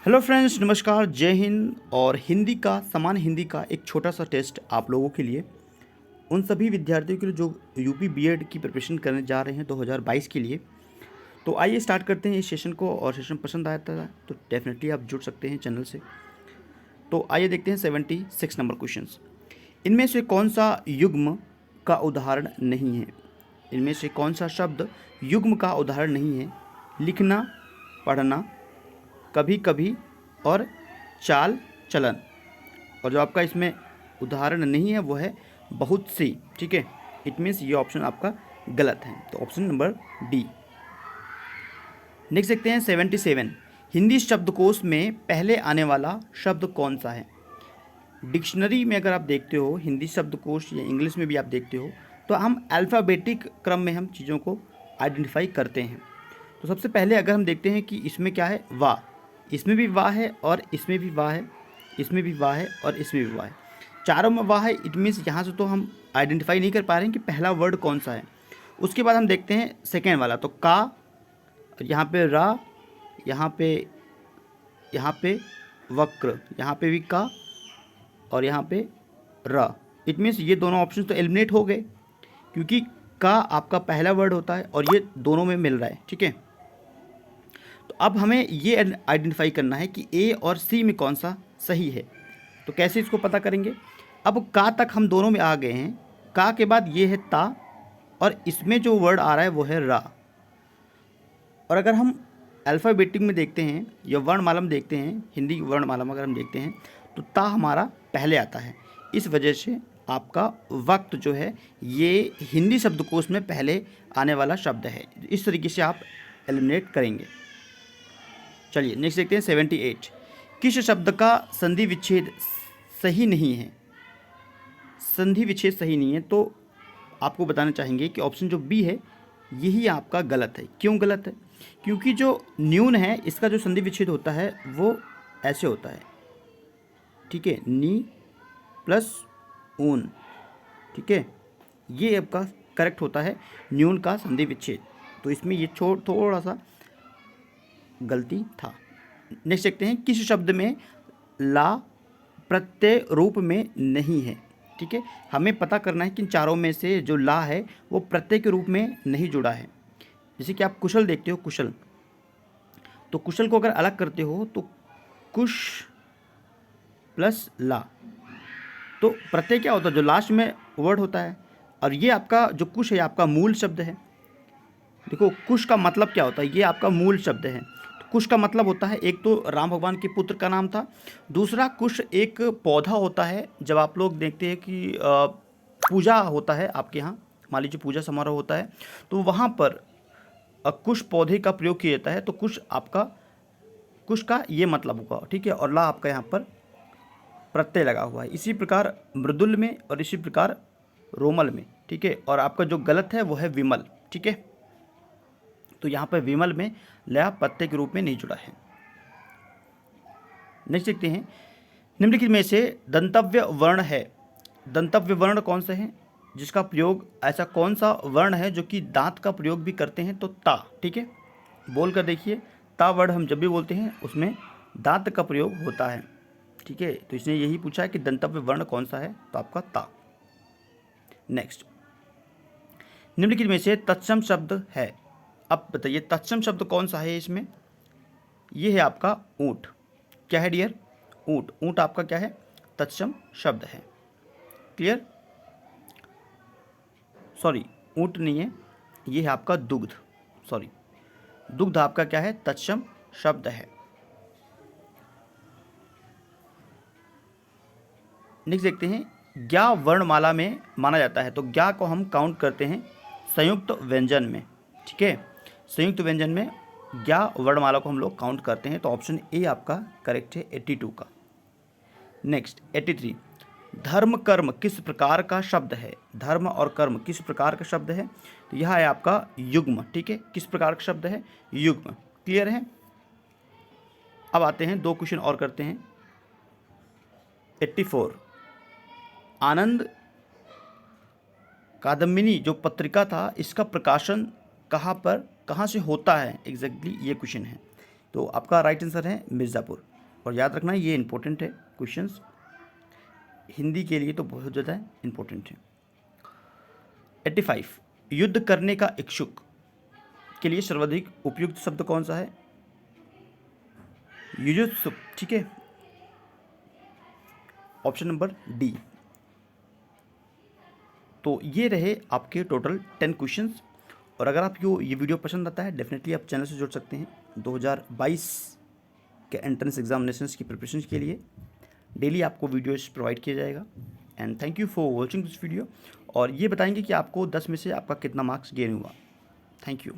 Hello friends, नमस्कार, जय हिंद। और हिंदी का सामान्य हिंदी का एक छोटा सा टेस्ट आप लोगों के लिए, उन सभी विद्यार्थियों के लिए जो यूपी बीएड की प्रिपरेशन करने जा रहे हैं 2022 के लिए। तो आइए स्टार्ट करते हैं इस सेशन को। और सेशन पसंद आया था तो डेफिनेटली आप जुड़ सकते हैं चैनल से। तो आइए देखते हैं 76 नंबर क्वेश्चंस। इनमें से कौन सा युग्म का उदाहरण नहीं है? इनमें से कौन सा शब्द युग्म का उदाहरण नहीं है? लिखना, पढ़ना, कभी कभी और चाल चलन। और जो आपका इसमें उदाहरण नहीं है वो है बहुत सी। ठीक है, इट मीन्स ये ऑप्शन आपका गलत है, तो ऑप्शन नंबर डी। नेक्स्ट देखते हैं 77। हिंदी शब्दकोश में पहले आने वाला शब्द कौन सा है? डिक्शनरी में अगर आप देखते हो, हिंदी शब्दकोश या इंग्लिश में भी आप देखते हो, तो हम अल्फ़ाबेटिक क्रम में हम चीज़ों को आइडेंटिफाई करते हैं। तो सबसे पहले अगर हम देखते हैं कि इसमें क्या है, वाह, इसमें भी वाह है और इसमें भी वाह है, इसमें भी वाह है और इसमें भी वाह है, चारों में वाह है। इट मीन्स यहाँ से तो हम आइडेंटिफाई नहीं कर पा रहे हैं कि पहला वर्ड कौन सा है। उसके बाद हम देखते हैं सेकेंड वाला, तो का, यहाँ पे रा, यहाँ पे वक्र, यहाँ पे भी का और यहाँ पे र। इट मीन्स ये दोनों ऑप्शन तो एलिमिनेट हो गए, क्योंकि का आपका पहला वर्ड होता है और ये दोनों में मिल रहा है। ठीक है, तो अब हमें ये आइडेंटिफाई करना है कि ए और सी में कौन सा सही है। तो कैसे इसको पता करेंगे? अब का तक हम दोनों में आ गए हैं, का के बाद ये है ता और इसमें जो वर्ड आ रहा है वो है रा। और अगर हम अल्फ़ाबेटिक में देखते हैं या वर्णमाला में देखते हैं, हिंदी वर्णमाला में अगर हम देखते हैं, तो ता हमारा पहले आता है। इस वजह से आपका वक्त जो है ये हिंदी शब्दकोश में पहले आने वाला शब्द है। इस तरीके से आप एलिमिनेट करेंगे। चलिए नेक्स्ट देखते हैं 78। किस शब्द का संधि विच्छेद सही नहीं है? संधि विच्छेद सही नहीं है, तो आपको बताना चाहेंगे कि ऑप्शन जो बी है यही आपका गलत है। क्यों गलत है? क्योंकि जो न्यून है इसका जो संधि विच्छेद होता है वो ऐसे होता है। ठीक है, नी प्लस ऊन। ठीक है, ये आपका करेक्ट होता है न्यून का संधि विच्छेद। तो इसमें ये थोड़ा सा गलती था। नेक्स्ट देखते हैं, किस शब्द में ला प्रत्यय रूप में नहीं है? ठीक है, हमें पता करना है कि इन चारों में से जो ला है वो प्रत्यय के रूप में नहीं जुड़ा है। जैसे कि आप कुशल देखते हो, कुशल, तो कुशल को अगर अलग करते हो तो कुश प्लस ला, तो प्रत्यय क्या होता है? जो लास्ट में वर्ड होता है। और ये आपका जो कुश है आपका मूल शब्द है। देखो कुश का मतलब क्या होता है, ये आपका मूल शब्द है। तो कुश का मतलब होता है, एक तो राम भगवान के पुत्र का नाम था, दूसरा कुश एक पौधा होता है। जब आप लोग देखते हैं कि पूजा होता है आपके यहाँ, मान लीजिए पूजा समारोह होता है, तो वहाँ पर कुश पौधे का प्रयोग किया जाता है। तो कुश आपका, कुश का ये मतलब होगा। ठीक है, और ला आपका यहाँ पर प्रत्यय लगा हुआ है। इसी प्रकार मृदुल में और इसी प्रकार रोमल में। ठीक है, और आपका जो गलत है वो है विमल। ठीक है, तो यहाँ पर विमल में लया प्रत्यय के रूप में नहीं जुड़ा है। नेक्स्ट देखते हैं, निम्नलिखित में से दंतव्य वर्ण है। दंतव्य वर्ण कौन सा है जिसका प्रयोग, ऐसा कौन सा वर्ण है जो कि दांत का प्रयोग भी करते हैं? तो ता। ठीक है, बोल कर देखिए, ता वर्ड हम जब भी बोलते हैं उसमें दांत का प्रयोग होता है। ठीक है, तो इसने यही पूछा है कि दंतव्य वर्ण कौन सा है, तो आपका ता। नेक्स्ट, निम्नलिखित में से तत्सम शब्द है। अब बताइए तत्सम शब्द कौन सा है इसमें? ये है आपका ऊंट। क्या है डियर? ऊंट। ऊंट आपका क्या है? तत्सम शब्द है। क्लियर? सॉरी, ऊंट नहीं है, ये है आपका दुग्ध। सॉरी, दुग्ध आपका क्या है? तत्सम शब्द है। नेक्स्ट देखते हैं, ज्ञा वर्णमाला में माना जाता है। तो ज्ञा को हम काउंट करते हैं संयुक्त व्यंजन में। ठीक है, संयुक्त व्यंजन में ज्ञा वर्णमाला को हम लोग काउंट करते हैं। तो ऑप्शन ए आपका करेक्ट है 82 का। नेक्स्ट 83, धर्म कर्म किस प्रकार का शब्द है? धर्म और कर्म किस प्रकार का शब्द है? तो यह है आपका युग्म। ठीक है, किस प्रकार का शब्द है? युग्म। क्लियर है? अब आते हैं, दो क्वेश्चन और करते हैं। 84, आनंद कादम्बिनी जो पत्रिका था इसका प्रकाशन कहाँ से होता है एग्जैक्टली, ये क्वेश्चन है। तो आपका राइट आंसर है मिर्ज़ापुर। और याद रखना ये इंपॉर्टेंट है क्वेश्चंस, हिंदी के लिए तो बहुत ज़्यादा इंपॉर्टेंट है। 85, युद्ध करने का इच्छुक के लिए सर्वाधिक उपयुक्त शब्द कौन सा है? युजुत्सु, ठीक है, ऑप्शन नंबर डी। तो ये रहे आपके टोटल 10 क्वेश्चंस। और अगर आपको ये वीडियो पसंद आता है डेफिनेटली आप चैनल से जुड़ सकते हैं। 2022 के एंट्रेंस एग्जामिनेशंस की प्रिपरेशन के लिए डेली आपको वीडियोस प्रोवाइड किया जाएगा। And thank you for watching this video. और ये बताएंगे कि आपको 10 में से आपका कितना मार्क्स गेन हुआ। Thank you.